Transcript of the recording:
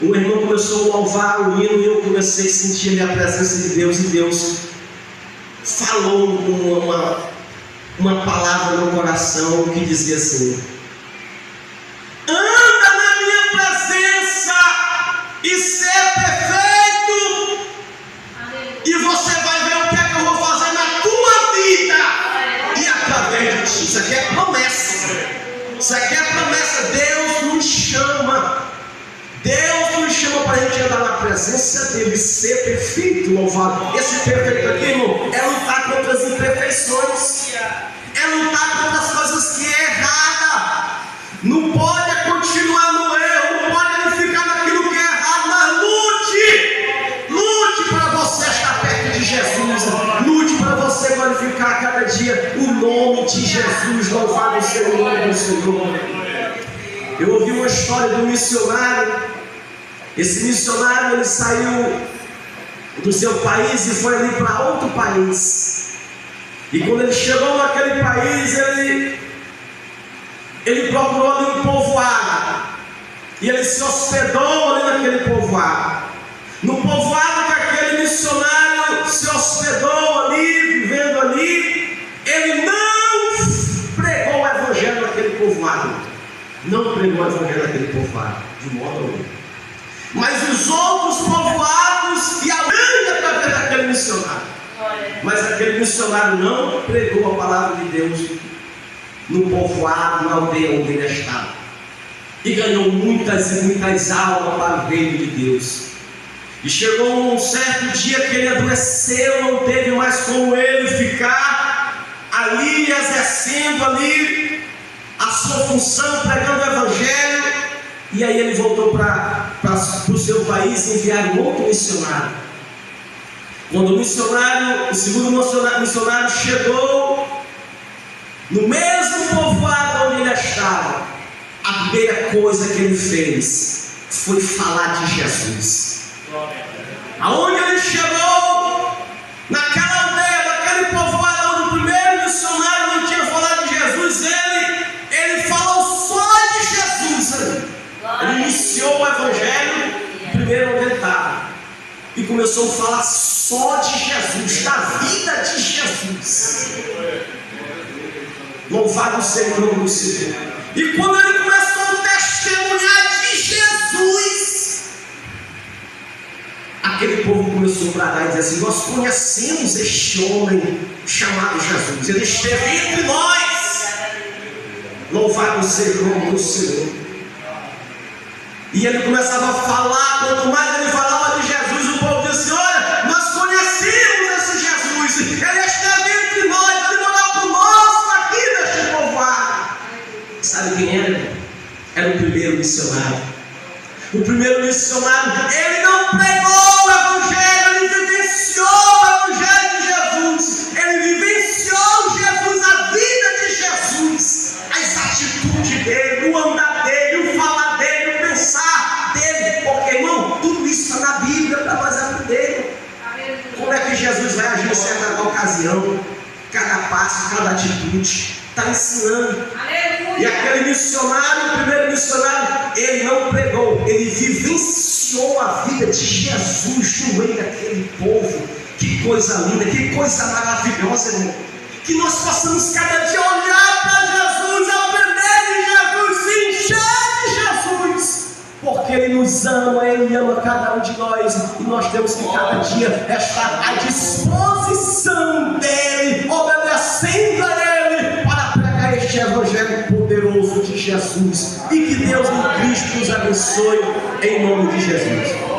O irmão começou a louvar o hino e eu comecei a sentir a presença de Deus, e Deus falou uma palavra no meu coração que dizia assim: anda na minha presença e ser perfeito, e você vai ver o que é que eu vou fazer na tua vida e através de ti. Isso aqui é promessa. Isso aqui é promessa. Deus nos chama. Deus nos chama para a gente andar na presença dele, ser perfeito, louvado. Esse perfeito aqui, irmão, é lutar contra as imperfeições, é lutar contra as coisas que é errada. Não pode continuar no erro, não pode ficar naquilo que é errado, mas lute para você estar perto de Jesus, lute para você glorificar cada dia o nome de Jesus. Louvado seja o nome do Senhor. Eu ouvi uma história de um missionário. Esse missionário, ele saiu do seu país e foi ali para outro país. E quando ele chegou naquele país, ele procurou ali um povoado. E ele se hospedou ali naquele povoado. No povoado que aquele missionário se hospedou ali, vivendo ali, ele não pregou o evangelho naquele povoado. Não pregou o evangelho naquele povoado, de modo algum. Mas os outros povoados e a grande através daquele missionário. Mas aquele missionário não pregou a palavra de Deus no povoado, na aldeia onde ele estava. E ganhou muitas e muitas almas para o reino de Deus. E chegou um certo dia que ele adoeceu, não teve mais como ele ficar ali, exercendo ali a sua função, pregando o evangelho. E aí ele voltou para o seu país e enviaram um outro missionário. Quando o segundo missionário chegou no mesmo povoado onde ele estava, a primeira coisa que ele fez foi falar de Jesus. Aonde ele chegou, naquela aldeia, naquele povoado onde o primeiro missionário não tinha falado de Jesus, ele falou só de Jesus. Ele iniciou o evangelho primeiro onde ele estava e começou a falar só de Jesus, da vida de Jesus. Louvado seja o nome do Senhor. E quando ele começou a testemunhar de Jesus, aquele povo começou a bradar e dizer assim: nós conhecemos este homem chamado Jesus, ele esteve entre nós. Louvado seja o nome do Senhor. E ele começava a falar. Quanto mais ele falava de Jesus, o povo disse: olha, nós conhecemos esse Jesus, ele esteve entre nós, ele morava conosco aqui neste povoado. Sabe quem era? Era o primeiro missionário. O primeiro missionário, ele não pregou o evangelho, ele vivenciou o evangelho de Jesus, ele vivenciou Jesus, a vida de Jesus, as atitudes dele, o andar dele, o falar dele, o pensar dele, porque, irmão, tudo isso está na Bíblia para nós aprender. Como é que Jesus vai agir em certa ocasião, cada passo, cada atitude, está ensinando. E aquele missionário, o primeiro missionário, ele não pregou, ele vivenciou a vida de Jesus no meio daquele povo. Que coisa linda, que coisa maravilhosa, irmão. Que nós possamos cada dia olhar para Jesus, aprender de Jesus, se encher de Jesus, porque Ele nos ama, Ele ama cada um de nós, e nós temos que cada dia estar à disposição dEle, obedecendo a Ele, para pregar este evangelho poderoso de Jesus. E que Deus em Cristo nos abençoe, em nome de Jesus.